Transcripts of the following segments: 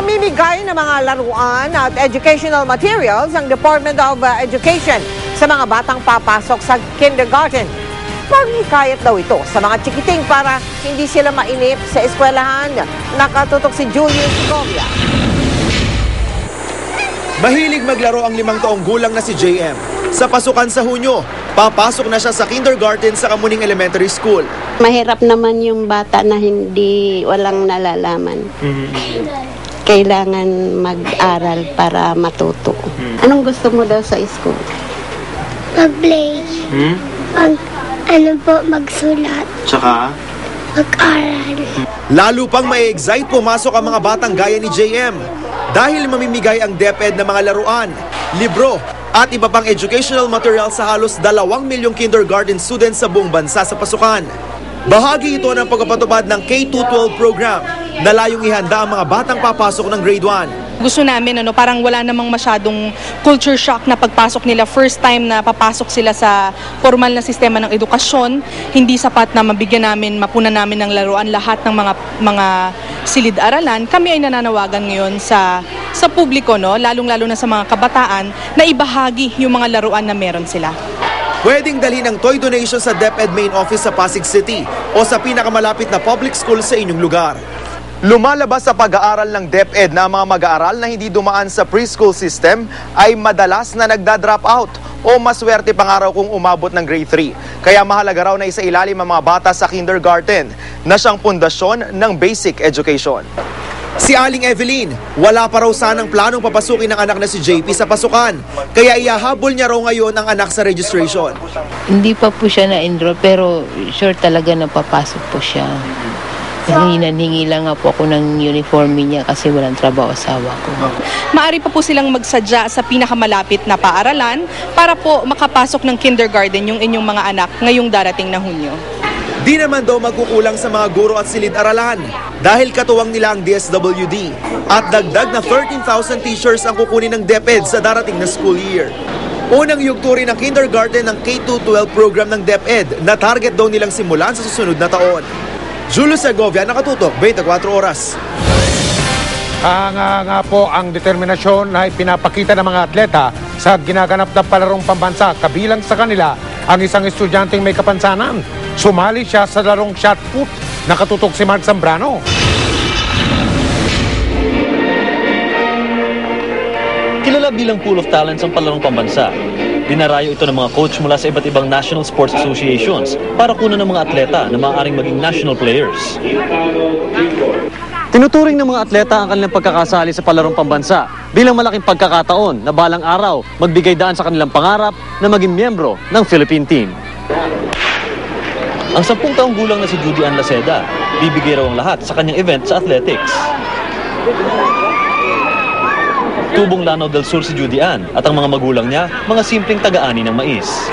Mamimigay ng mga laruan at educational materials ang Department of Education sa mga batang papasok sa kindergarten. Maghikayat daw ito sa mga chikiting para hindi sila mainip sa eskwelahan. Nakatutok si Julius Segovia. Mahilig maglaro ang 5 taong gulang na si JM. Sa pasukan sa Hunyo, papasok na siya sa kindergarten sa Kamuning Elementary School. Mahirap naman yung bata na walang nalalaman. Kailangan mag-aral para matuto. Anong gusto mo daw sa school? Mag-play. Magsulat. Tsaka? Mag-aral. Lalo pang may-excite pumasok ang mga batang gaya ni JM. Dahil mamimigay ang DepEd ng mga laruan, libro, at iba pang educational material sa halos 2 milyong kindergarten students sa buong bansa sa pasukan. Bahagi ito ng pagpapatupad ng K-12 program na layong ihanda ang mga batang papasok ng grade 1. Gusto namin parang wala namang masyadong culture shock na pagpasok nila. First time na papasok sila sa formal na sistema ng edukasyon. Hindi sapat na mapunan namin ng laruan lahat ng mga silid-aralan. Kami ay nananawagan ngayon sa publiko, lalong-lalo na sa mga kabataan, na ibahagi yung mga laruan na meron sila. Pwedeng dalhin ang toy donation sa DepEd Main Office sa Pasig City o sa pinakamalapit na public school sa inyong lugar. Lumalabas sa pag-aaral ng DepEd na mga mag-aaral na hindi dumaan sa preschool system ay madalas na nagda-drop out o maswerte pang araw kung umabot ng grade 3. Kaya mahalaga raw na isailalim ang mga bata sa kindergarten na siyang pundasyon ng basic education. Si Aling Evelyn, wala pa raw sanang planong papasukin ng anak na si JP sa pasukan. Kaya ihahabol niya raw ngayon ang anak sa registration. Hindi pa po siya na-enroll pero sure talaga na papasok po siya. Hingi lang nga po ako ng uniforme niya kasi walang trabaho asawa ko. Maari pa po silang magsadya sa pinakamalapit na paaralan para po makapasok ng kindergarten yung inyong mga anak ngayong darating na Hunyo. Di naman daw magkukulang sa mga guro at silid-aralan dahil katuwang nila ang DSWD at dagdag na 13,000 teachers ang kukunin ng DepEd sa darating na school year. Unang yugturi ng kindergarten ng K-12 program ng DepEd na target daw nilang simulan sa susunod na taon. Julius Segovia, nakatutok, 24 oras. Nga po ang determinasyon na ipinapakita ng mga atleta sa ginaganap na palarong pambansa. Kabilang sa kanila ang isang estudyanteng may kapansanan. Sumali siya sa larong shot put. Nakatutok si Mark Zambrano. Kilala bilang pool of talents ang palarong pambansa. Dinarayo ito ng mga coach mula sa iba't ibang national sports associations para kunan ng mga atleta na maaaring maging national players. Tinuturing ng mga atleta ang kanilang pagkakasali sa palarong pambansa bilang malaking pagkakataon na balang araw magbigay daan sa kanilang pangarap na maging miyembro ng Philippine team. Ang 10 taong gulang na si Judy Ann Laceda, bibigay raw ang lahat sa kanyang event sa athletics. Tubong Lanao del Sur si Judy Ann at ang mga magulang niya, mga simpleng taga-ani ng mais.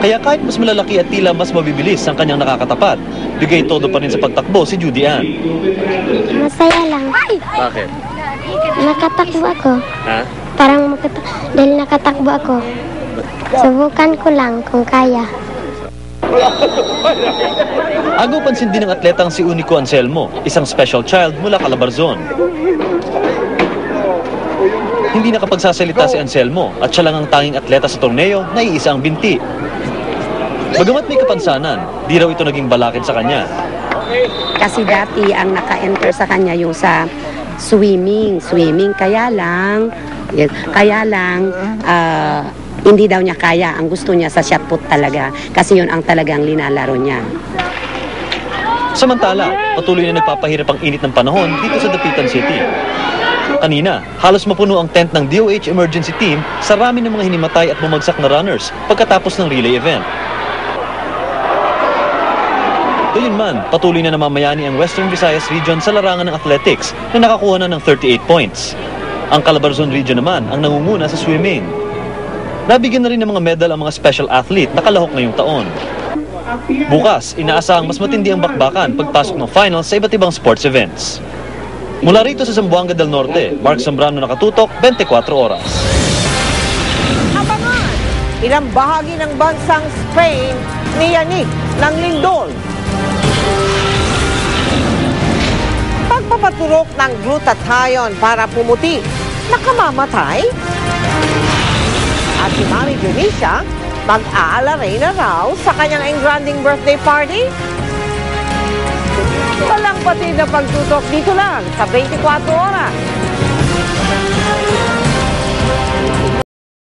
Kaya kahit mas malalaki at tila mas mabibilis ang kanyang nakakatapat, bigay todo pa rin sa pagtakbo si Judy Ann. Masaya lang. Bakit? Nakatakbo ako. Ha? Dahil nakatakbo ako. Subukan ko lang kung kaya. Agaw pansin din ng atletang si Unico Anselmo, isang special child mula Calabarzon. Hindi nakapagsasalita si Anselmo at siya lang ang tanging atleta sa torneo na iisa ang binti. Bagamat may kapansanan, di raw ito naging balakid sa kanya. Kasi dati ang naka-enter sa kanya yung sa swimming, kaya lang hindi daw niya kaya. Ang gusto niya sa shot put talaga kasi yun ang talagang linalaro niya. Samantala, patuloy na nagpapahirap ang init ng panahon dito sa Dapitan City. Kanina, halos mapuno ang tent ng DOH emergency team sa rami ng mga hinimatay at bumagsak na runners pagkatapos ng relay event. Gayunman, patuloy na namamayani ang Western Visayas region sa larangan ng athletics na nakakuha na ng 38 points. Ang Calabarzon region naman ang nangunguna sa swimming. Nabigyan na rin ng mga medal ang mga special athlete na kalahok ngayong taon. Bukas, inaasahang mas matindi ang bakbakan pagpasok ng finals sa iba't ibang sports events. Mula rito sa Zamboanga del Norte, Mark Zambrano, nakatutok, 24 oras. Abangan! Ilang bahagi ng bansang Spain niyanig ng lindol. Nagpapaturok ng glutathione para pumuti. Nakamamatay? At si Mami Dionisia, mag-aalari na raw sa kanyang engranding birthday party? Walang pati na pagtutok dito lang sa 24 oras.